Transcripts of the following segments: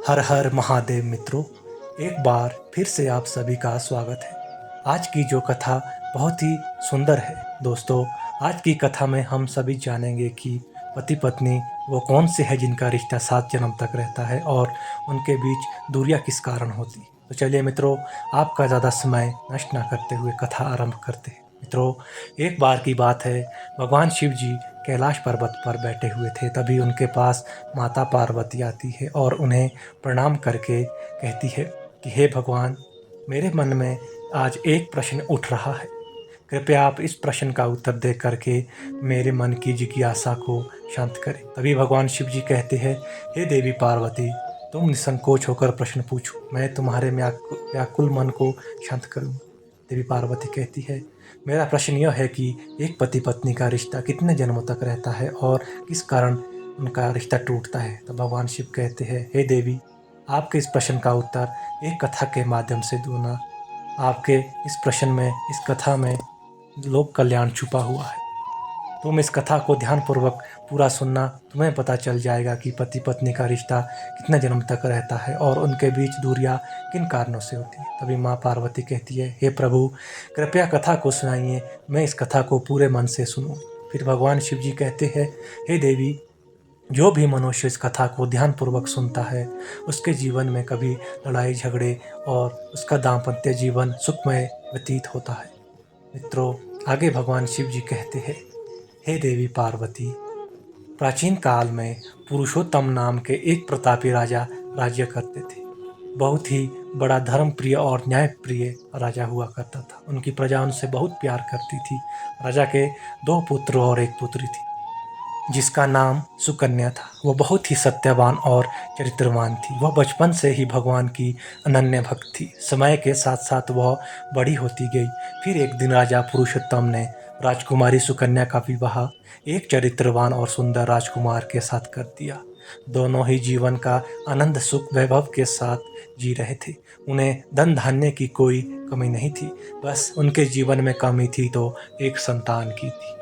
हर हर महादेव मित्रों, एक बार फिर से आप सभी का स्वागत है। आज की जो कथा बहुत ही सुंदर है दोस्तों। आज की कथा में हम सभी जानेंगे कि पति पत्नी वो कौन से है जिनका रिश्ता 7 जन्म तक रहता है और उनके बीच दूरियां किस कारण होती। तो चलिए मित्रों, आपका ज़्यादा समय नष्ट ना करते हुए कथा आरंभ करते हैं। मित्रों, एक बार की बात है, भगवान शिव जी कैलाश पर्वत पर बैठे हुए थे। तभी उनके पास माता पार्वती आती है और उन्हें प्रणाम करके कहती है कि हे भगवान, मेरे मन में आज एक प्रश्न उठ रहा है। कृपया आप इस प्रश्न का उत्तर दे करके मेरे मन की जिज्ञासा को शांत करें। तभी भगवान शिव जी कहते हैं, हे देवी पार्वती, तुम निसंकोच होकर प्रश्न पूछो, मैं तुम्हारे व्याकुल मन को शांत करूँगा। देवी पार्वती कहती है, मेरा प्रश्न यह है कि एक पति पत्नी का रिश्ता कितने जन्मों तक रहता है और किस कारण उनका रिश्ता टूटता है। तो भगवान शिव कहते हैं, हे देवी, आपके इस प्रश्न का उत्तर एक कथा के माध्यम से दूंगा। आपके इस प्रश्न में, इस कथा में लोक कल्याण छुपा हुआ है। तुम इस कथा को ध्यानपूर्वक पूरा सुनना, तुम्हें पता चल जाएगा कि पति पत्नी का रिश्ता कितने जन्म तक रहता है और उनके बीच दूरियां किन कारणों से होती है। तभी माँ पार्वती कहती है, हे प्रभु, कृपया कथा को सुनाइए, मैं इस कथा को पूरे मन से सुनूं। फिर भगवान शिव जी कहते हैं, हे देवी, जो भी मनुष्य इस कथा को ध्यानपूर्वक सुनता है उसके जीवन में कभी लड़ाई झगड़े और उसका दाम्पत्य जीवन सुखमय व्यतीत होता है। मित्रों, आगे भगवान शिव जी कहते हैं, हे देवी पार्वती, प्राचीन काल में पुरुषोत्तम नाम के एक प्रतापी राजा राज्य करते थे। बहुत ही बड़ा धर्मप्रिय और न्यायप्रिय राजा हुआ करता था। उनकी प्रजा उनसे बहुत प्यार करती थी। राजा के 2 पुत्र और 1 पुत्री थी जिसका नाम सुकन्या था। वो बहुत ही सत्यवान और चरित्रवान थी। वह बचपन से ही भगवान की अनन्य भक्त थी। समय के साथ साथ वह बड़ी होती गई। फिर एक दिन राजा पुरुषोत्तम ने राजकुमारी सुकन्या का विवाह एक चरित्रवान और सुंदर राजकुमार के साथ कर दिया। दोनों ही जीवन का आनंद सुख वैभव के साथ जी रहे थे। उन्हें धन धान्य की कोई कमी नहीं थी। बस उनके जीवन में कमी थी तो एक संतान की थी,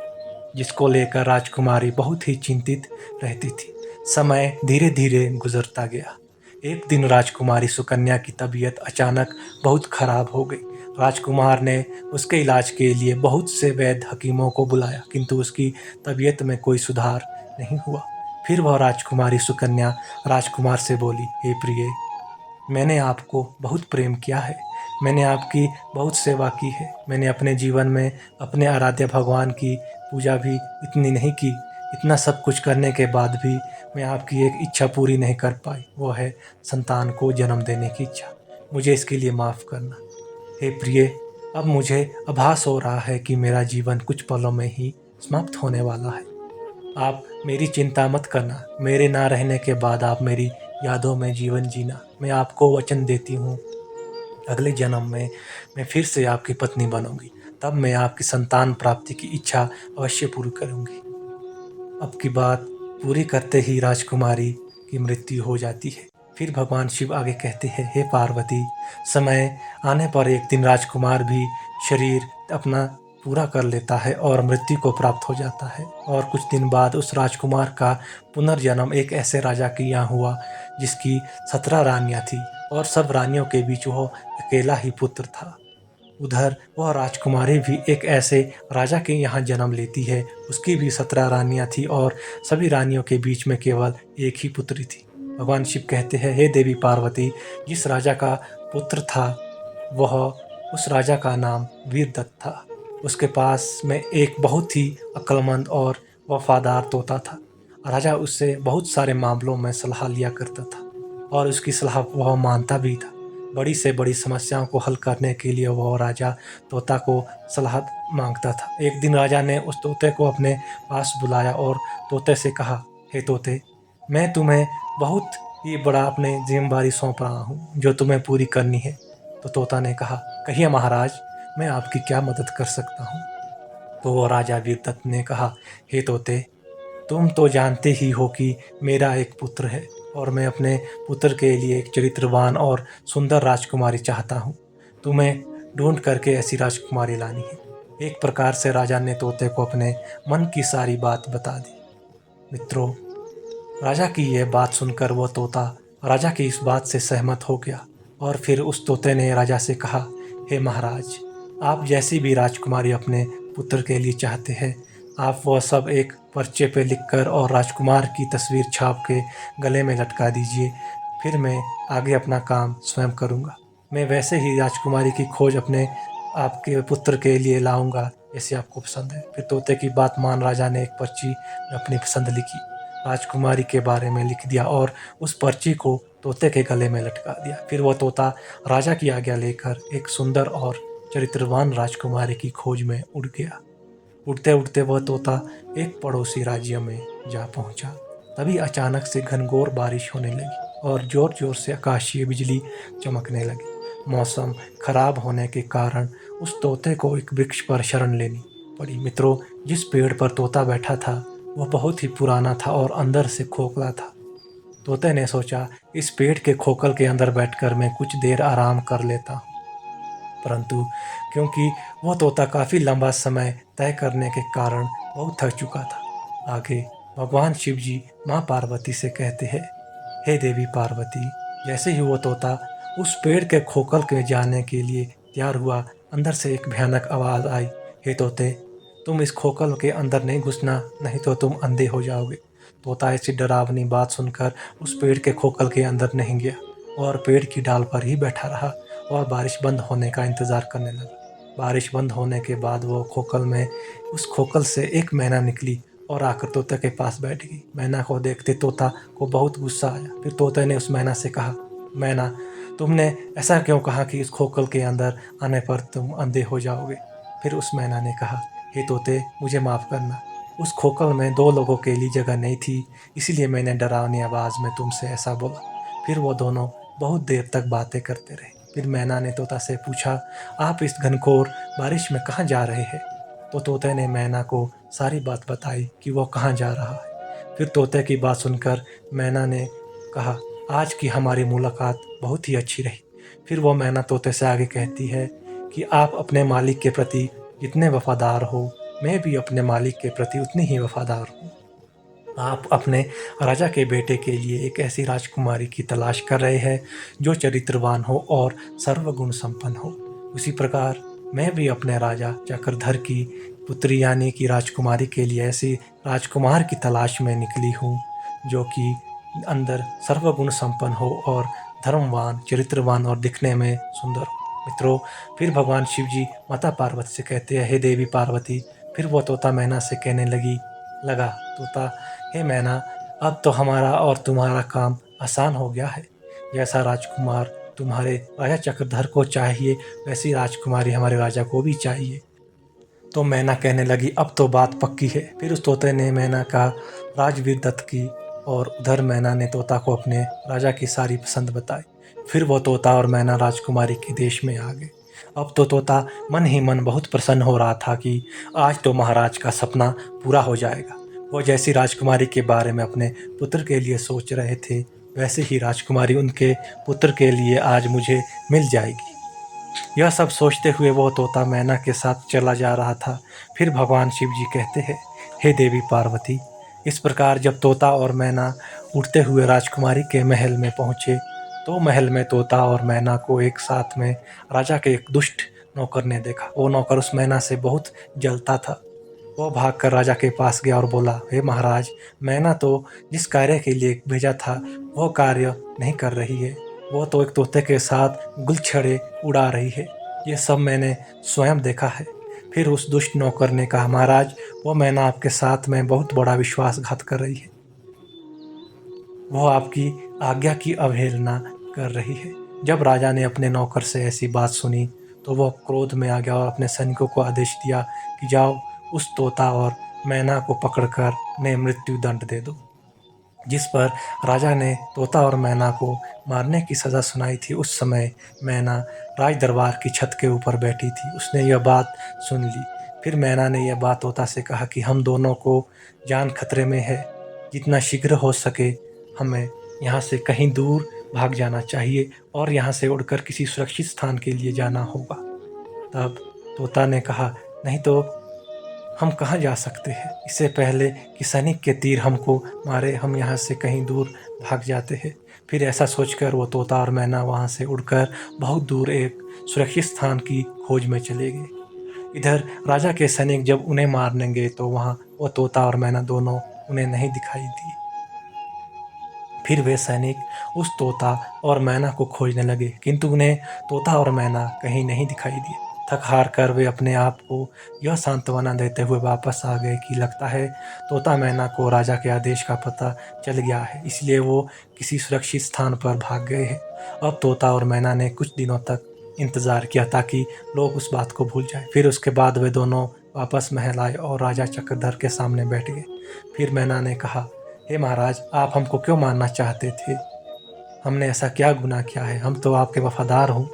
जिसको लेकर राजकुमारी बहुत ही चिंतित रहती थी। समय धीरे धीरे गुजरता गया। एक दिन राजकुमारी सुकन्या की तबीयत अचानक बहुत खराब हो गई। राजकुमार ने उसके इलाज के लिए बहुत से वैद्य हकीमों को बुलाया, किंतु उसकी तबीयत में कोई सुधार नहीं हुआ। फिर वह राजकुमारी सुकन्या राजकुमार से बोली, हे प्रिय, मैंने आपको बहुत प्रेम किया है। मैंने आपकी बहुत सेवा की है। मैंने अपने जीवन में अपने आराध्य भगवान की पूजा भी इतनी नहीं की। इतना सब कुछ करने के बाद भी मैं आपकी एक इच्छा पूरी नहीं कर पाई, वो है संतान को जन्म देने की इच्छा। मुझे इसके लिए माफ़ करना। हे प्रिय, अब मुझे आभास हो रहा है कि मेरा जीवन कुछ पलों में ही समाप्त होने वाला है। आप मेरी चिंता मत करना। मेरे ना रहने के बाद आप मेरी यादों में जीवन जीना। मैं आपको वचन देती हूँ, अगले जन्म में मैं फिर से आपकी पत्नी बनूंगी। तब मैं आपकी संतान प्राप्ति की इच्छा अवश्य पूरी करूंगी। अब की बात पूरी करते ही राजकुमारी की मृत्यु हो जाती है। फिर भगवान शिव आगे कहते हैं, हे पार्वती, समय आने पर एक दिन राजकुमार भी शरीर अपना पूरा कर लेता है और मृत्यु को प्राप्त हो जाता है। और कुछ दिन बाद उस राजकुमार का पुनर्जन्म एक ऐसे राजा के यहाँ हुआ जिसकी 17 रानियाँ थी और सब रानियों के बीच वह अकेला ही पुत्र था। उधर वह राजकुमारी भी एक ऐसे राजा के यहाँ जन्म लेती है। उसकी भी 17 रानियाँ थी और सभी रानियों के बीच में केवल एक ही पुत्री थी। भगवान शिव कहते हैं, हे देवी पार्वती, जिस राजा का पुत्र था वह उस राजा का नाम वीरदत्त था। उसके पास में एक बहुत ही अक्लमंद और वफादार तोता था। राजा उससे बहुत सारे मामलों में सलाह लिया करता था और उसकी सलाह वह मानता भी था। बड़ी से बड़ी समस्याओं को हल करने के लिए वह राजा तोता को सलाह मांगता था। एक दिन राजा ने उस तोते को अपने पास बुलाया और तोते से कहा, हे तोते, मैं तुम्हें बहुत ही बड़ा अपने जिम्मेदारी सौंप रहा हूँ जो तुम्हें पूरी करनी है। तो तोता ने कहा, कहिए महाराज, मैं आपकी क्या मदद कर सकता हूँ। तो वो राजा वीरदत्त ने कहा, हे तोते, तुम तो जानते ही हो कि मेरा एक पुत्र है और मैं अपने पुत्र के लिए एक चरित्रवान और सुंदर राजकुमारी चाहता हूँ। तुम्हें ढूंढ करके ऐसी राजकुमारी लानी है। एक प्रकार से राजा ने तोते को अपने मन की सारी बात बता दी। मित्रों, राजा की यह बात सुनकर वो तोता राजा की इस बात से सहमत हो गया और फिर उस तोते ने राजा से कहा, हे महाराज, आप जैसी भी राजकुमारी अपने पुत्र के लिए चाहते हैं, आप वह सब एक पर्चे पे लिखकर और राजकुमार की तस्वीर छाप के गले में लटका दीजिए। फिर मैं आगे अपना काम स्वयं करूँगा। मैं वैसे ही राजकुमारी की खोज अपने आपके पुत्र के लिए लाऊंगा जैसे आपको पसंद है। फिर तोते की बात मान राजा ने एक पर्ची में अपनी पसंद लिखी, राजकुमारी के बारे में लिख दिया और उस पर्ची को तोते के गले में लटका दिया। फिर वह तोता राजा की आज्ञा लेकर एक सुंदर और चरित्रवान राजकुमारी की खोज में उड़ गया। उड़ते उड़ते वह तोता एक पड़ोसी राज्य में जा पहुंचा। तभी अचानक से घनघोर बारिश होने लगी और जोर जोर से आकाशीय बिजली चमकने लगी। मौसम खराब होने के कारण उस तोते को एक वृक्ष पर शरण लेनी पड़ी। मित्रों, जिस पेड़ पर तोता बैठा था वह बहुत ही पुराना था और अंदर से खोखला था। तोते ने सोचा, इस पेड़ के खोखल के अंदर बैठकर मैं कुछ देर आराम कर लेता हूँ। परंतु क्योंकि वह तोता काफ़ी लंबा समय तय करने के कारण बहुत थक चुका था। आगे भगवान शिव जी माँ पार्वती से कहते हैं, हे देवी पार्वती, जैसे ही वो तोता उस पेड़ के खोखल के जाने के लिए तैयार हुआ, अंदर से एक भयानक आवाज़ आई, हे तोते, तुम इस खोखल के अंदर नहीं घुसना, नहीं तो तुम अंधे हो जाओगे। तोता ऐसी डरावनी बात सुनकर उस पेड़ के खोखल के अंदर नहीं गया और पेड़ की डाल पर ही बैठा रहा और बारिश बंद होने का इंतज़ार करने लगा। बारिश बंद होने के बाद वो उस खोखल से एक मैना निकली और आकर तोते के पास बैठ गई। मैना को देखते तोता को बहुत गुस्सा आया। फिर तोते ने उस मैना से कहा, मैना, तुमने ऐसा क्यों कहा कि इस खोखल के अंदर आने पर तुम अंधे हो जाओगे? फिर उस मैना ने कहा, हे तोते, मुझे माफ़ करना, उस खोखल में 2 लोगों के लिए जगह नहीं थी, इसीलिए मैंने डरावनी आवाज़ में तुमसे ऐसा बोला। फिर वो दोनों बहुत देर तक बातें करते रहे। फिर मैना ने तोता से पूछा, आप इस घनघोर बारिश में कहाँ जा रहे हैं? तो तोते ने मैना को सारी बात बताई कि वो कहाँ जा रहा है। फिर तोते की बात सुनकर मैना ने कहा, आज की हमारी मुलाकात बहुत ही अच्छी रही। फिर वो मैना तोते से आगे कहती है कि आप अपने मालिक के प्रति जितने वफादार हो, मैं भी अपने मालिक के प्रति उतनी ही वफादार हूँ। आप अपने राजा के बेटे के लिए एक ऐसी राजकुमारी की तलाश कर रहे हैं जो चरित्रवान हो और सर्वगुण संपन्न हो। उसी प्रकार मैं भी अपने राजा चक्रधर की पुत्री यानी कि राजकुमारी के लिए ऐसी राजकुमार की तलाश में निकली हूँ जो कि अंदर सर्वगुण संपन्न हो और धर्मवान, चरित्रवान और दिखने में सुंदर हो। मित्रों, फिर भगवान शिव जी माता पार्वती से कहते हैं, हे देवी पार्वती। फिर वो तोता मैना से कहने लगा, तोता, हे मैना, अब तो हमारा और तुम्हारा काम आसान हो गया है। जैसा राजकुमार तुम्हारे राजा चक्रधर को चाहिए, वैसी राजकुमारी हमारे राजा को भी चाहिए। तो मैना कहने लगी, अब तो बात पक्की है। फिर उस तोते ने मैना का राजवीर दत्त की और उधर मैना ने तोता को अपने राजा की सारी पसंद बताई। फिर वो तोता और मैना राजकुमारी के देश में आ गए। अब तो तोता मन ही मन बहुत प्रसन्न हो रहा था कि आज तो महाराज का सपना पूरा हो जाएगा। वो जैसी राजकुमारी के बारे में अपने पुत्र के लिए सोच रहे थे, वैसे ही राजकुमारी उनके पुत्र के लिए आज मुझे मिल जाएगी। यह सब सोचते हुए वो तोता मैना के साथ चला जा रहा था। फिर भगवान शिव जी कहते हैं, हे देवी पार्वती। इस प्रकार जब तोता और मैना उड़ते हुए राजकुमारी के महल में पहुँचे तो महल में तोता और मैना को एक साथ में राजा के एक दुष्ट नौकर ने देखा। वो नौकर उस मैना से बहुत जलता था। वो भागकर राजा के पास गया और बोला, हे महाराज, मैना तो जिस कार्य के लिए भेजा था वो कार्य नहीं कर रही है। वो तो एक तोते के साथ गुलछड़े उड़ा रही है। ये सब मैंने स्वयं देखा है। फिर उस दुष्ट नौकर ने कहा, महाराज, वो मैना आपके साथ में बहुत बड़ा विश्वासघात कर रही है। वो आपकी आज्ञा की अवहेलना कर रही है। जब राजा ने अपने नौकर से ऐसी बात सुनी तो वह क्रोध में आ गया और अपने सैनिकों को आदेश दिया कि जाओ, उस तोता और मैना को पकड़कर उन्हें मृत्यु दंड दे दो। जिस पर राजा ने तोता और मैना को मारने की सज़ा सुनाई थी। उस समय मैना राज दरबार की छत के ऊपर बैठी थी। उसने यह बात सुन ली। फिर मैना ने यह बात तोता से कहा कि हम दोनों को जान खतरे में है। जितना शीघ्र हो सके हमें यहाँ से कहीं दूर भाग जाना चाहिए और यहाँ से उड़कर किसी सुरक्षित स्थान के लिए जाना होगा। तब तोता ने कहा, नहीं तो हम कहाँ जा सकते हैं? इससे पहले कि सैनिक के तीर हमको मारे, हम यहाँ से कहीं दूर भाग जाते हैं। फिर ऐसा सोचकर वो तोता और मैना वहाँ से उड़कर बहुत दूर एक सुरक्षित स्थान की खोज में चले गए। इधर राजा के सैनिक जब उन्हें मारने गए तो वहाँ वो तोता और मैना दोनों उन्हें नहीं दिखाई दिए। फिर वे सैनिक उस तोता और मैना को खोजने लगे, किंतु उन्हें तोता और मैना कहीं नहीं दिखाई दिए। थक हार कर वे अपने आप को यह सांत्वना देते हुए वापस आ गए कि लगता है तोता मैना को राजा के आदेश का पता चल गया है, इसलिए वो किसी सुरक्षित स्थान पर भाग गए हैं। अब तोता और मैना ने कुछ दिनों तक इंतज़ार किया ताकि लोग उस बात को भूल जाएं। फिर उसके बाद वे दोनों वापस महल आए और राजा चक्रधर के सामने बैठ गए। फिर मैना ने कहा, हे महाराज, आप हमको क्यों मारना चाहते थे? हमने ऐसा क्या गुनाह किया है? हम तो आपके वफादार हूँ,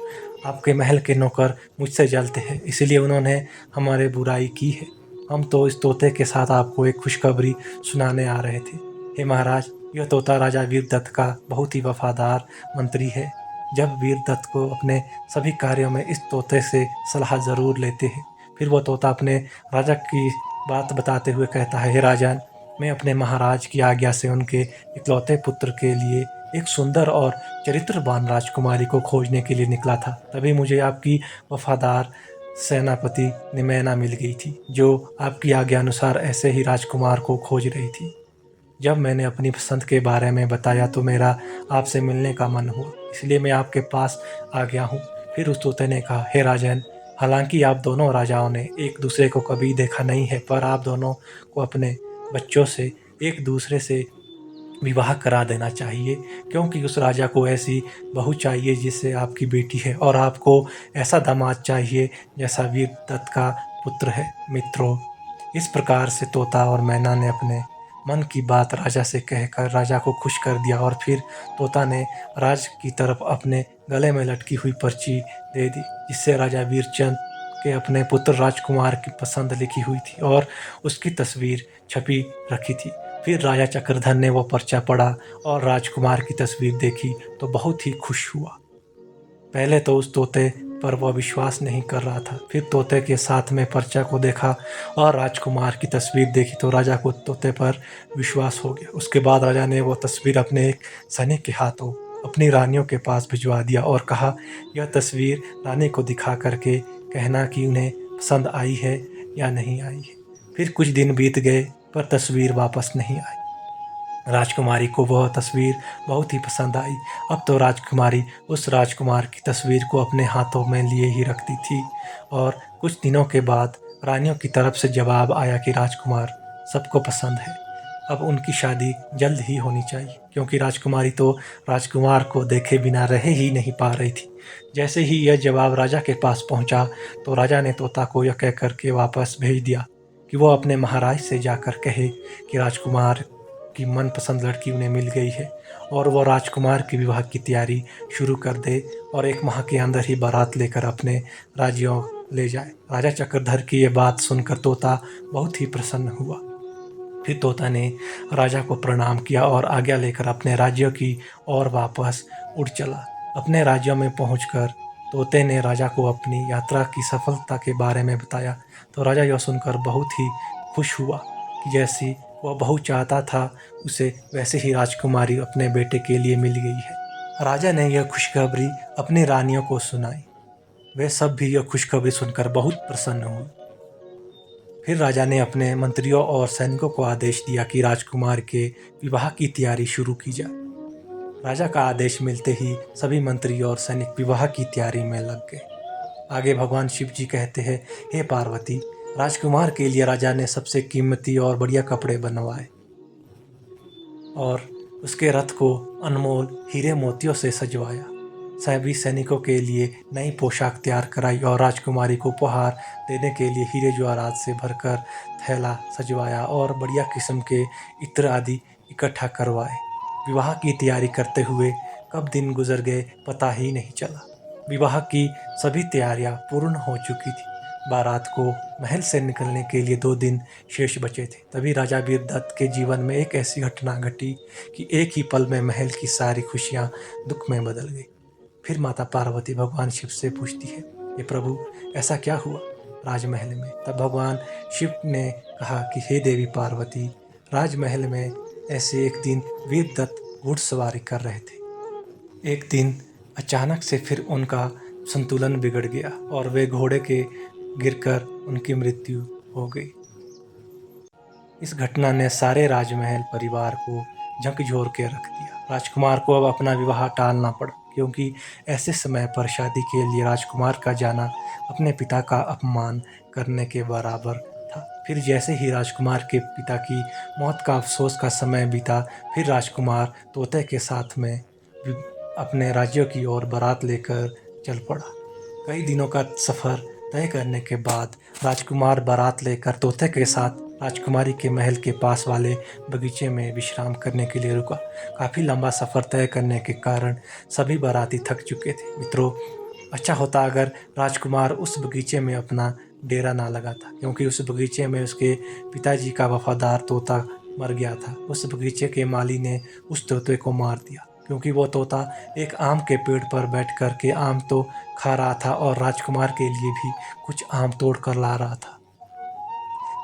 आपके महल के नौकर मुझसे जलते हैं, इसीलिए उन्होंने हमारे बुराई की है। हम तो इस तोते के साथ आपको एक खुशखबरी सुनाने आ रहे थे। हे महाराज, यह तोता राजा वीरदत्त का बहुत ही वफादार मंत्री है। जब वीरदत्त को अपने सभी कार्यों में इस तोते से सलाह ज़रूर लेते हैं। फिर वो तोता अपने राजा की बात बताते हुए कहता है, हे राजन, मैं अपने महाराज की आज्ञा से उनके इकलौते पुत्र के लिए एक सुंदर और चरित्रवान राजकुमारी को खोजने के लिए निकला था। तभी मुझे आपकी वफादार सेनापति निमैना मिल गई थी, जो आपकी आज्ञा अनुसार ऐसे ही राजकुमार को खोज रही थी। जब मैंने अपनी पसंद के बारे में बताया तो मेरा आपसे मिलने का मन हुआ, इसलिए मैं आपके पास आ गया हूँ। फिर उस तोते ने कहा, हे राजन, हालांकि आप दोनों राजाओं ने एक दूसरे को कभी देखा नहीं है, पर आप दोनों को अपने बच्चों से एक दूसरे से विवाह करा देना चाहिए, क्योंकि उस राजा को ऐसी बहू चाहिए जिससे आपकी बेटी है, और आपको ऐसा दामाद चाहिए जैसा वीरदत्त का पुत्र है। मित्रों, इस प्रकार से तोता और मैना ने अपने मन की बात राजा से कहकर राजा को खुश कर दिया, और फिर तोता ने राज की तरफ अपने गले में लटकी हुई पर्ची दे दी, जिससे राजा वीरचंद के अपने पुत्र राजकुमार की पसंद लिखी हुई थी और उसकी तस्वीर छपी रखी थी। फिर राजा चक्रधर ने वो पर्चा पढ़ा और राजकुमार की तस्वीर देखी तो बहुत ही खुश हुआ। पहले तो उस तोते पर वह विश्वास नहीं कर रहा था। फिर तोते के साथ में पर्चा को देखा और राजकुमार की तस्वीर देखी तो राजा को तोते पर विश्वास हो गया। उसके बाद राजा ने वो तस्वीर अपने एक सैनिक के हाथों अपनी रानियों के पास भिजवा दिया और कहा, यह तस्वीर रानी को दिखा करके कहना कि उन्हें पसंद आई है या नहीं आई है। फिर कुछ दिन बीत गए पर तस्वीर वापस नहीं आई। राजकुमारी को वह तस्वीर बहुत ही पसंद आई। अब तो राजकुमारी उस राजकुमार की तस्वीर को अपने हाथों में लिए ही रखती थी, और कुछ दिनों के बाद रानियों की तरफ से जवाब आया कि राजकुमार सबको पसंद है, अब उनकी शादी जल्द ही होनी चाहिए, क्योंकि राजकुमारी तो राजकुमार को देखे बिना रह ही नहीं पा रही थी। जैसे ही यह जवाब राजा के पास पहुंचा तो राजा ने तोता को यह कह करके वापस भेज दिया कि वो अपने महाराज से जाकर कहे कि राजकुमार की मनपसंद लड़की उन्हें मिल गई है, और वो राजकुमार के विवाह की तैयारी शुरू कर दे और 1 माह के अंदर ही बारात लेकर अपने राज्यों ले जाए। राजा चक्रधर की ये बात सुनकर तोता बहुत ही प्रसन्न हुआ। फिर तोता ने राजा को प्रणाम किया और आज्ञा लेकर अपने राज्यों की ओर वापस उड़ चला। अपने राज्यों में पहुंचकर तोते ने राजा को अपनी यात्रा की सफलता के बारे में बताया, तो राजा यह सुनकर बहुत ही खुश हुआ कि जैसी वह बहू चाहता था उसे वैसे ही राजकुमारी अपने बेटे के लिए मिल गई है। राजा ने यह खुशखबरी अपनी रानियों को सुनाई। वे सब भी यह खुशखबरी सुनकर बहुत प्रसन्न हुए। फिर राजा ने अपने मंत्रियों और सैनिकों को आदेश दिया कि राजकुमार के विवाह की तैयारी शुरू की जाए। राजा का आदेश मिलते ही सभी मंत्री और सैनिक विवाह की तैयारी में लग गए। आगे भगवान शिव जी कहते हैं, हे पार्वती, राजकुमार के लिए राजा ने सबसे कीमती और बढ़िया कपड़े बनवाए और उसके रथ को अनमोल हीरे मोतियों से सजवाया। सभी सैनिकों के लिए नई पोशाक तैयार कराई और राजकुमारी को उपहार देने के लिए हीरे जवाहरात से भरकर थैला सजवाया और बढ़िया किस्म के इत्र आदि इकट्ठा करवाए। विवाह की तैयारी करते हुए कब दिन गुजर गए पता ही नहीं चला। विवाह की सभी तैयारियां पूर्ण हो चुकी थी। बारात को महल से निकलने के लिए 2 दिन शेष बचे थे। तभी राजा वीरदत्त के जीवन में एक ऐसी घटना घटी कि एक ही पल में महल की सारी खुशियां दुख में बदल गई। फिर माता पार्वती भगवान शिव से पूछती है, ये प्रभु, ऐसा क्या हुआ राजमहल में? तब भगवान शिव ने कहा कि हे देवी पार्वती, राजमहल में ऐसे एक दिन वीरदत्त घुड़सवारी कर रहे थे। एक दिन अचानक से फिर उनका संतुलन बिगड़ गया और वे घोड़े के गिरकर उनकी मृत्यु हो गई। इस घटना ने सारे राजमहल परिवार को झकझोर के रख दिया। राजकुमार को अब अपना विवाह टालना पड़ा, क्योंकि ऐसे समय पर शादी के लिए राजकुमार का जाना अपने पिता का अपमान करने के बराबर था। फिर जैसे ही राजकुमार के पिता की मौत का अफसोस का समय बीता, फिर राजकुमार तोते के साथ में अपने राज्यों की ओर बारात लेकर चल पड़ा। कई दिनों का सफ़र तय करने के बाद राजकुमार बारात लेकर तोते के साथ राजकुमारी के महल के पास वाले बगीचे में विश्राम करने के लिए रुका। काफ़ी लंबा सफ़र तय करने के कारण सभी बाराती थक चुके थे। मित्रों, अच्छा होता अगर राजकुमार उस बगीचे में अपना डेरा ना लगाता, क्योंकि उस बगीचे में उसके पिताजी का वफादार तोता मर गया था। उस बगीचे के माली ने उस तोते को मार दिया, क्योंकि वो तोता एक आम के पेड़ पर बैठ कर के आम तो खा रहा था और राजकुमार के लिए भी कुछ आम तोड़ कर ला रहा था।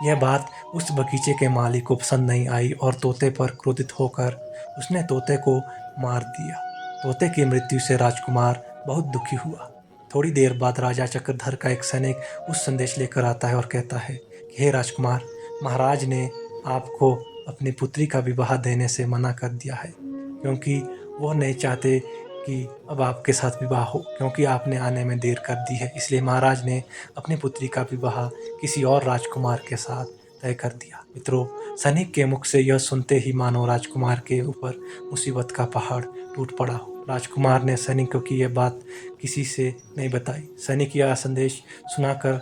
यह बात उस बगीचे के मालिक को पसंद नहीं आई और तोते पर क्रोधित होकर उसने तोते को मार दिया। तोते की मृत्यु से राजकुमार बहुत दुखी हुआ। थोड़ी देर बाद राजा चक्रधर का एक सैनिक उस संदेश लेकर आता है और कहता है कि हे राजकुमार, महाराज ने आपको अपनी पुत्री का विवाह देने से मना कर दिया है, क्योंकि वो नहीं चाहते कि अब आपके साथ विवाह हो, क्योंकि आपने आने में देर कर दी है। इसलिए महाराज ने अपनी पुत्री का विवाह किसी और राजकुमार के साथ तय कर दिया। मित्रों, सैनिक के मुख से यह सुनते ही मानो राजकुमार के ऊपर मुसीबत का पहाड़ टूट पड़ा हो। राजकुमार ने सैनिकों की यह बात किसी से नहीं बताई। सैनिक यह संदेश सुनाकर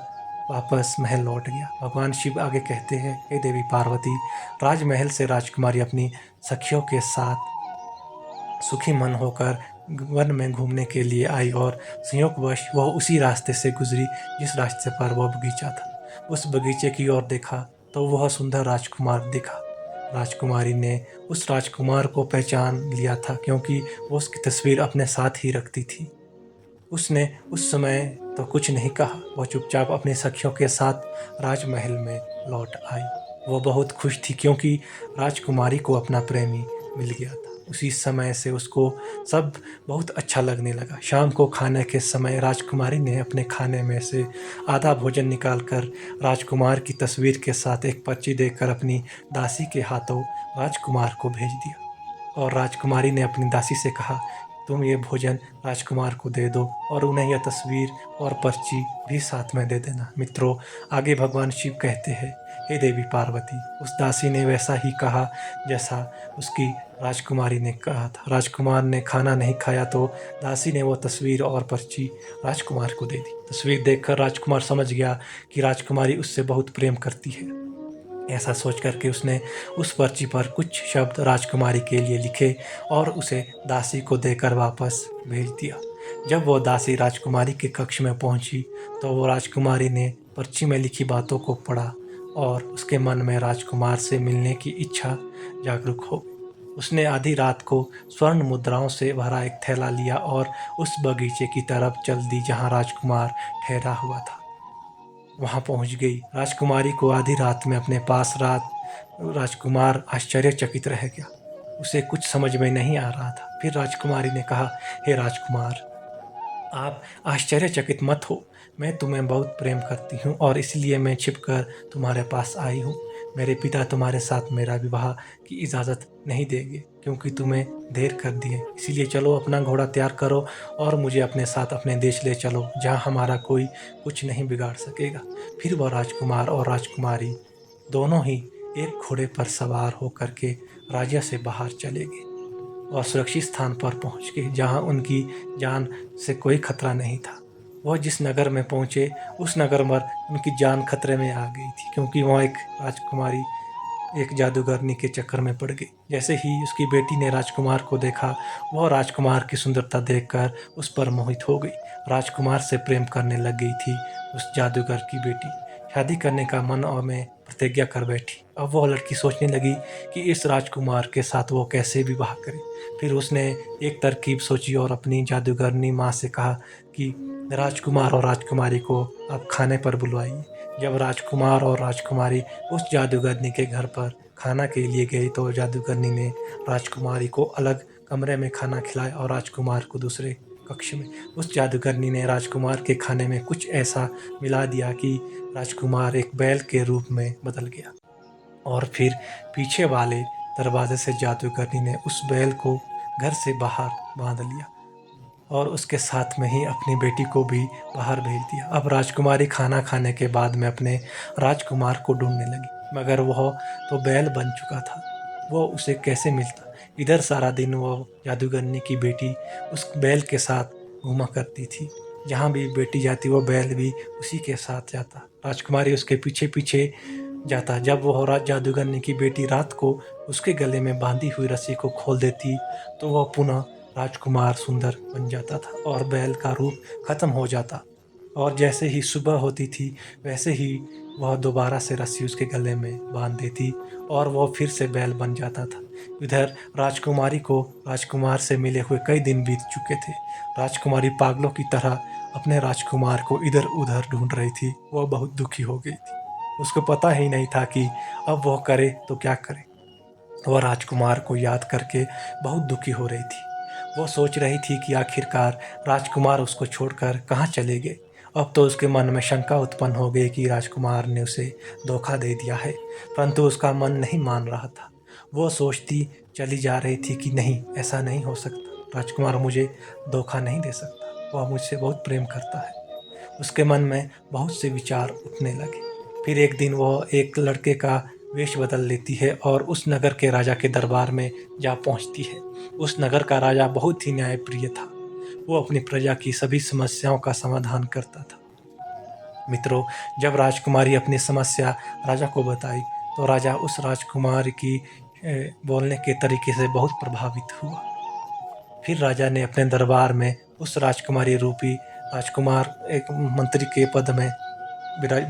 वापस महल लौट गया। भगवान शिव आगे कहते हैं, हे देवी पार्वती, राजमहल से राजकुमारी अपनी सखियों के साथ सुखी मन होकर वन में घूमने के लिए आई और संयोगवश वह उसी रास्ते से गुजरी जिस रास्ते पर वह बगीचा था। उस बगीचे की ओर देखा तो वह सुंदर राजकुमार दिखा। राजकुमारी ने उस राजकुमार को पहचान लिया था, क्योंकि वो उसकी तस्वीर अपने साथ ही रखती थी। उसने उस समय तो कुछ नहीं कहा, वह चुपचाप अपनी सखियों के साथ राजमहल में लौट आई। वो बहुत खुश थी, क्योंकि राजकुमारी को अपना प्रेमी मिल गया था। उसी समय से उसको सब बहुत अच्छा लगने लगा। शाम को खाने के समय राजकुमारी ने अपने खाने में से आधा भोजन निकालकर राजकुमार की तस्वीर के साथ एक पर्ची देकर अपनी दासी के हाथों राजकुमार को भेज दिया और राजकुमारी ने अपनी दासी से कहा, तुम ये भोजन राजकुमार को दे दो और उन्हें यह तस्वीर और पर्ची भी साथ में दे देना। मित्रों, आगे भगवान शिव कहते हैं, हे देवी पार्वती, उस दासी ने वैसा ही कहा जैसा उसकी राजकुमारी ने कहा था। राजकुमार ने खाना नहीं खाया तो दासी ने वो तस्वीर और पर्ची राजकुमार को दे दी। तस्वीर देखकर राजकुमार समझ गया कि राजकुमारी उससे बहुत प्रेम करती है। ऐसा सोच करके उसने उस पर्ची पर कुछ शब्द राजकुमारी के लिए लिखे और उसे दासी को देकर वापस भेज दिया। जब वो दासी राजकुमारी के कक्ष में पहुंची तो वो राजकुमारी ने पर्ची में लिखी बातों को पढ़ा और उसके मन में राजकुमार से मिलने की इच्छा जागरूक हो गई। उसने आधी रात को स्वर्ण मुद्राओं से भरा एक थैला लिया और उस बगीचे की तरफ चल दी जहाँ राजकुमार ठहरा हुआ था। वहाँ पहुँच गई। राजकुमारी को आधी रात में अपने पास राजकुमार आश्चर्यचकित रह गया। उसे कुछ समझ में नहीं आ रहा था। फिर राजकुमारी ने कहा, हे राजकुमार, आप आश्चर्यचकित मत हो। मैं तुम्हें बहुत प्रेम करती हूँ और इसलिए मैं छिपकर तुम्हारे पास आई हूँ। मेरे पिता तुम्हारे साथ मेरा विवाह की इजाज़त नहीं देंगे, क्योंकि तुम्हें देर कर दी है। इसीलिए चलो, अपना घोड़ा तैयार करो और मुझे अपने साथ अपने देश ले चलो, जहाँ हमारा कोई कुछ नहीं बिगाड़ सकेगा। फिर वह राजकुमार और राजकुमारी दोनों ही एक घोड़े पर सवार होकर के राज्य से बाहर चले गए और सुरक्षित स्थान पर पहुंच गए, जहां उनकी जान से कोई खतरा नहीं था। वह जिस नगर में पहुंचे उस नगर में उनकी जान खतरे में आ गई थी, क्योंकि वहाँ एक राजकुमारी एक जादूगरनी के चक्कर में पड़ गई। जैसे ही उसकी बेटी ने राजकुमार को देखा, वह राजकुमार की सुंदरता देखकर उस पर मोहित हो गई। राजकुमार से प्रेम करने लग गई थी उस जादूगर की बेटी। शादी करने का मन में प्रतिज्ञा कर बैठी। अब वह लड़की सोचने लगी कि इस राजकुमार के साथ वो कैसे विवाह करे। फिर उसने एक तरकीब सोची और अपनी जादूगरनी माँ से कहा कि राजकुमार और राजकुमारी को आप खाने पर बुलवाइए। जब राजकुमार और राजकुमारी उस जादूगरनी के घर पर खाना के लिए गए तो जादूगरनी ने राजकुमारी को अलग कमरे में खाना खिलाया और राजकुमार को दूसरे कक्ष में। उस जादूगरनी ने राजकुमार के खाने में कुछ ऐसा मिला दिया कि राजकुमार एक बैल के रूप में बदल गया और फिर पीछे वाले दरवाजे से जादूगरनी ने उस बैल को घर से बाहर बांध लिया और उसके साथ में ही अपनी बेटी को भी बाहर भेज दिया। अब राजकुमारी खाना खाने के बाद में अपने राजकुमार को ढूंढने लगी, मगर वह तो बैल बन चुका था। वो उसे कैसे मिलता? इधर सारा दिन वो जादूगरनी की बेटी उस बैल के साथ घूमा करती थी। जहाँ भी बेटी जाती वो बैल भी उसी के साथ जाता। राजकुमारी उसके पीछे पीछे जाता। जब वह जादूगरनी की बेटी रात को उसके गले में बांधी हुई रस्सी को खोल देती तो वह पुनः राजकुमार सुंदर बन जाता था और बैल का रूप खत्म हो जाता। और जैसे ही सुबह होती थी वैसे ही वह दोबारा से रस्सी उसके गले में बांध देती और वह फिर से बैल बन जाता था। इधर राजकुमारी को राजकुमार से मिले हुए कई दिन बीत चुके थे। राजकुमारी पागलों की तरह अपने राजकुमार को इधर उधर ढूंढ रही थी। वह बहुत दुखी हो गई थी। उसको पता ही नहीं था कि अब वह करे तो क्या करे। वह राजकुमार को याद करके बहुत दुखी हो रही थी। वो सोच रही थी कि आखिरकार राजकुमार उसको छोड़कर कहाँ चले गए। अब तो उसके मन में शंका उत्पन्न हो गई कि राजकुमार ने उसे धोखा दे दिया है, परंतु उसका मन नहीं मान रहा था। वो सोचती चली जा रही थी कि नहीं, ऐसा नहीं हो सकता। राजकुमार मुझे धोखा नहीं दे सकता। वह मुझसे बहुत प्रेम करता है। उसके मन में बहुत से विचार उठने लगे। फिर एक दिन वह एक लड़के का वेश बदल लेती है और उस नगर के राजा के दरबार में जा पहुंचती है। उस नगर का राजा बहुत ही न्यायप्रिय था। वो अपनी प्रजा की सभी समस्याओं का समाधान करता था। मित्रों, जब राजकुमारी अपनी समस्या राजा को बताई तो राजा उस राजकुमारी की बोलने के तरीके से बहुत प्रभावित हुआ। फिर राजा ने अपने दरबार में उस राजकुमारी रूपी राजकुमार एक मंत्री के पद में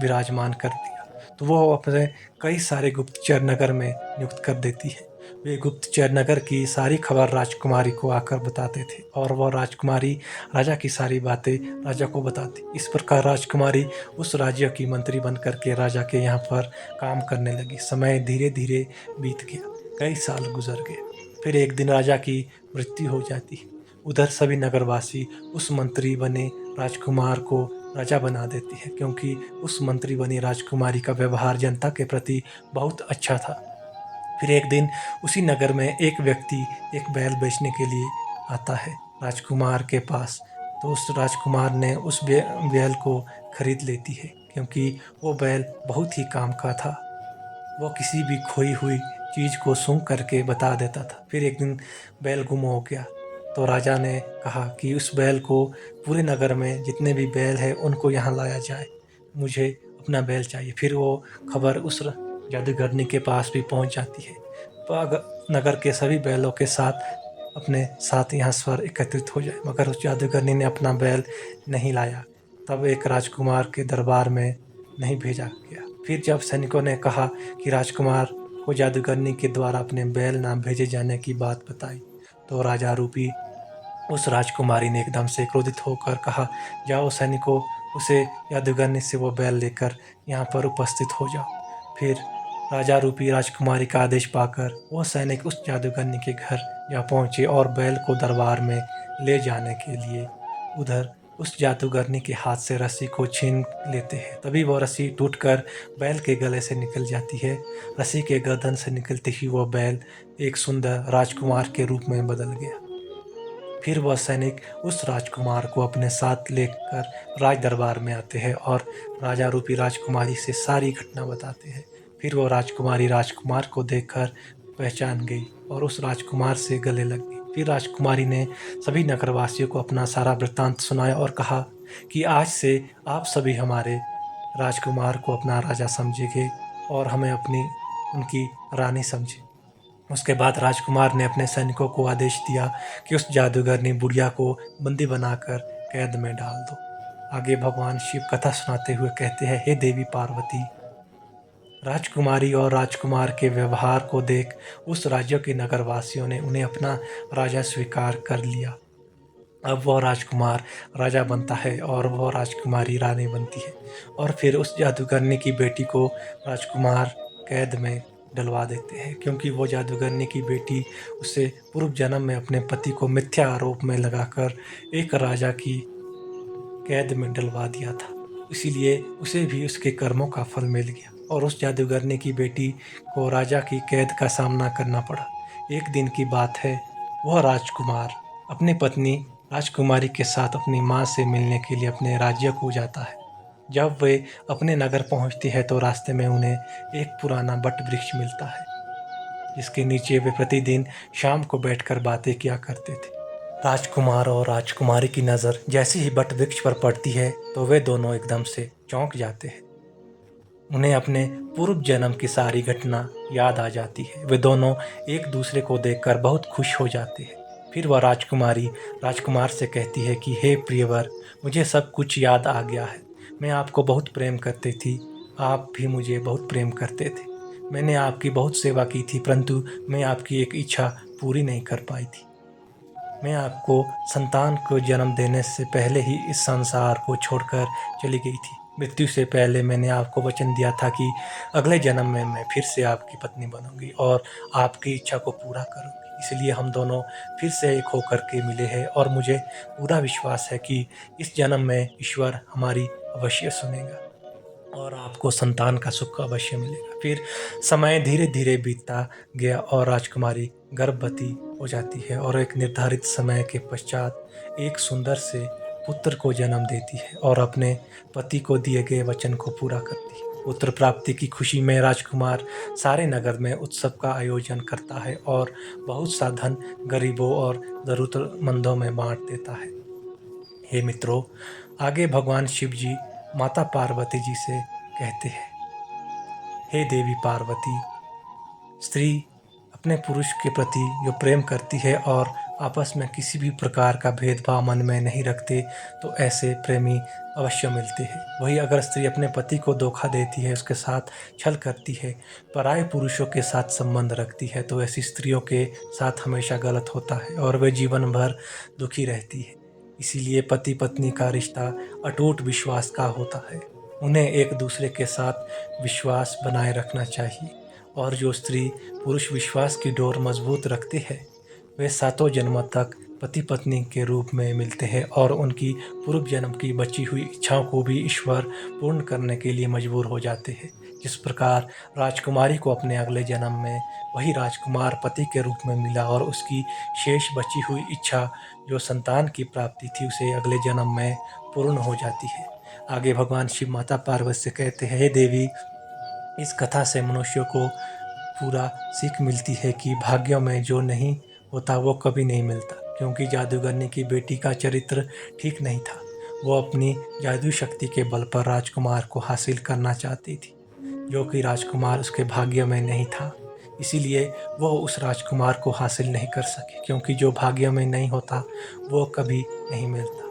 विराजमान कर दिया। तो वो अपने कई सारे गुप्तचर नगर में नियुक्त कर देती है। वे गुप्तचर नगर की सारी खबर राजकुमारी को आकर बताते थे और वह राजकुमारी राजा की सारी बातें राजा को बताती। इस प्रकार राजकुमारी उस राज्य की मंत्री बन करके राजा के यहाँ पर काम करने लगी। समय धीरे धीरे बीत गया, कई साल गुजर गए। फिर एक दिन राजा की मृत्यु हो जाती है। उधर सभी नगरवासी उस मंत्री बने राजकुमार को राजा बना देती है, क्योंकि उस मंत्री बनी राजकुमारी का व्यवहार जनता के प्रति बहुत अच्छा था। फिर एक दिन उसी नगर में एक व्यक्ति एक बैल बेचने के लिए आता है राजकुमार के पास। तो उस राजकुमार ने उस बैल को खरीद लेती है, क्योंकि वो बैल बहुत ही काम का था। वो किसी भी खोई हुई चीज़ को सूंघ करके बता देता था। फिर एक दिन बैल गुम हो गया तो राजा ने कहा कि उस बैल को पूरे नगर में जितने भी बैल हैं उनको यहाँ लाया जाए, मुझे अपना बैल चाहिए। फिर वो खबर उस जादूगरनी के पास भी पहुँच जाती है। नगर के सभी बैलों के साथ अपने साथ यहाँ स्वर एकत्रित हो जाए, मगर उस जादूगरनी ने अपना बैल नहीं लाया। तब एक राजकुमार के दरबार में नहीं भेजा गया। फिर जब सैनिकों ने कहा कि राजकुमार को जादूगरनी के द्वारा अपने बैल ना भेजे जाने की बात बताई तो राजा रूपी उस राजकुमारी ने एकदम से क्रोधित होकर कहा, जाओ सैनिकों, उसे जादूगरनी से वो बैल लेकर यहाँ पर उपस्थित हो जाओ। फिर राजा रूपी राजकुमारी का आदेश पाकर वो सैनिक उस जादूगरनी के घर जा पहुँचे और बैल को दरबार में ले जाने के लिए उधर उस जादूगरनी के हाथ से रस्सी को छीन लेते हैं। तभी वो रस्सी टूटकर बैल के गले से निकल जाती है। रस्सी के गर्दन से निकलते ही वो बैल एक सुंदर राजकुमार के रूप में बदल गया। फिर वह सैनिक उस राजकुमार को अपने साथ लेकर राज दरबार में आते हैं और राजा रूपी राजकुमारी से सारी घटना बताते हैं। फिर वो राजकुमारी राजकुमार को देखकर पहचान गई और उस राजकुमार से गले लग गई। फिर राजकुमारी ने सभी नगरवासियों को अपना सारा वृत्तांत सुनाया और कहा कि आज से आप सभी हमारे राजकुमार को अपना राजा समझेंगे और हमें अपनी उनकी रानी समझे। उसके बाद राजकुमार ने अपने सैनिकों को आदेश दिया कि उस जादूगरनी बुढ़िया को बंदी बनाकर कैद में डाल दो। आगे भगवान शिव कथा सुनाते हुए कहते हैं, हे देवी पार्वती, राजकुमारी और राजकुमार के व्यवहार को देख उस राज्य के नगरवासियों ने उन्हें अपना राजा स्वीकार कर लिया। अब वह राजकुमार राजा बनता है और वह राजकुमारी रानी बनती है। और फिर उस जादूगरनी की बेटी को राजकुमार कैद में डलवा देते हैं, क्योंकि वो जादूगरनी की बेटी उसे पूर्व जन्म में अपने पति को मिथ्या आरोप में लगाकर एक राजा की कैद में डलवा दिया था। इसीलिए उसे भी उसके कर्मों का फल मिल गया और उस जादूगरनी की बेटी को राजा की कैद का सामना करना पड़ा। एक दिन की बात है, वह राजकुमार अपनी पत्नी राजकुमारी के साथ अपनी माँ से मिलने के लिए अपने राज्य को जाता है। जब वे अपने नगर पहुँचती है तो रास्ते में उन्हें एक पुराना बट वृक्ष मिलता है, जिसके नीचे वे प्रतिदिन शाम को बैठकर बातें किया करते थे। राजकुमार और राजकुमारी की नज़र जैसे ही बट वृक्ष पर पड़ती है तो वे दोनों एकदम से चौंक जाते हैं। उन्हें अपने पूर्व जन्म की सारी घटना याद आ जाती है। वे दोनों एक दूसरे को देखकर बहुत खुश हो जाते हैं। फिर वह राजकुमारी राजकुमार से कहती है कि हे प्रियवर, मुझे सब कुछ याद आ गया है। मैं आपको बहुत प्रेम करती थी, आप भी मुझे बहुत प्रेम करते थे। मैंने आपकी बहुत सेवा की थी, परंतु मैं आपकी एक इच्छा पूरी नहीं कर पाई थी। मैं आपको संतान को जन्म देने से पहले ही इस संसार को छोड़कर चली गई थी। मृत्यु से पहले मैंने आपको वचन दिया था कि अगले जन्म में मैं फिर से आपकी पत्नी बनूंगी और आपकी इच्छा को पूरा करूंगी। इसलिए हम दोनों फिर से एक होकर के मिले हैं और मुझे पूरा विश्वास है कि इस जन्म में ईश्वर हमारी अवश्य सुनेगा और आपको संतान का सुख अवश्य मिलेगा। फिर समय धीरे धीरे बीतता गया और राजकुमारी गर्भवती हो जाती है और एक निर्धारित समय के पश्चात एक सुंदर से पुत्र को जन्म देती है और अपने पति को दिए गए वचन को पूरा करती है। पुत्र प्राप्ति की खुशी में राजकुमार सारे नगर में उत्सव का आयोजन करता है और बहुत सा धन गरीबों और ज़रूरतमंदों में बांट देता है। हे मित्रों, आगे भगवान शिव जी माता पार्वती जी से कहते हैं, हे देवी पार्वती, स्त्री अपने पुरुष के प्रति जो प्रेम करती है और आपस में किसी भी प्रकार का भेदभाव मन में नहीं रखते, तो ऐसे प्रेमी अवश्य मिलते हैं। वही अगर स्त्री अपने पति को धोखा देती है, उसके साथ छल करती है, पराये पुरुषों के साथ संबंध रखती है, तो ऐसी स्त्रियों के साथ हमेशा गलत होता है और वे जीवन भर दुखी रहती है। इसीलिए पति पत्नी का रिश्ता अटूट विश्वास का होता है। उन्हें एक दूसरे के साथ विश्वास बनाए रखना चाहिए और जो स्त्री पुरुष विश्वास की डोर मजबूत रखते हैं, वे सातों जन्मों तक पति पत्नी के रूप में मिलते हैं और उनकी पूर्व जन्म की बची हुई इच्छाओं को भी ईश्वर पूर्ण करने के लिए मजबूर हो जाते हैं। जिस प्रकार राजकुमारी को अपने अगले जन्म में वही राजकुमार पति के रूप में मिला और उसकी शेष बची हुई इच्छा जो संतान की प्राप्ति थी, उसे अगले जन्म में पूर्ण हो जाती है। आगे भगवान शिव माता पार्वती से कहते हैं, हे देवी, इस कथा से मनुष्यों को पूरा सीख मिलती है कि भाग्यों में जो नहीं होता वो कभी नहीं मिलता, क्योंकि जादूगरनी की बेटी का चरित्र ठीक नहीं था। वो अपनी जादू शक्ति के बल पर राजकुमार को हासिल करना चाहती थी, जो कि राजकुमार उसके भाग्य में नहीं था। इसीलिए वो उस राजकुमार को हासिल नहीं कर सके, क्योंकि जो भाग्य में नहीं होता वो कभी नहीं मिलता।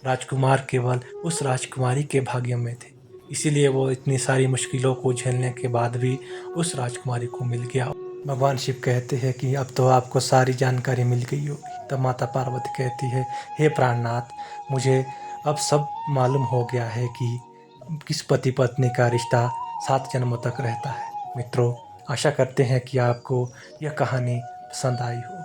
राजकुमार केवल उस राजकुमारी के भाग्य में थे, इसीलिए वो इतनी सारी मुश्किलों को झेलने के बाद भी उस राजकुमारी को मिल गया। भगवान शिव कहते हैं कि अब तो आपको सारी जानकारी मिल गई होगी। तब माता पार्वती कहती है, हे प्राणनाथ, मुझे अब सब मालूम हो गया है कि किस पति पत्नी का रिश्ता 7 जन्मों तक रहता है। मित्रों, आशा करते हैं कि आपको यह कहानी पसंद आई हो।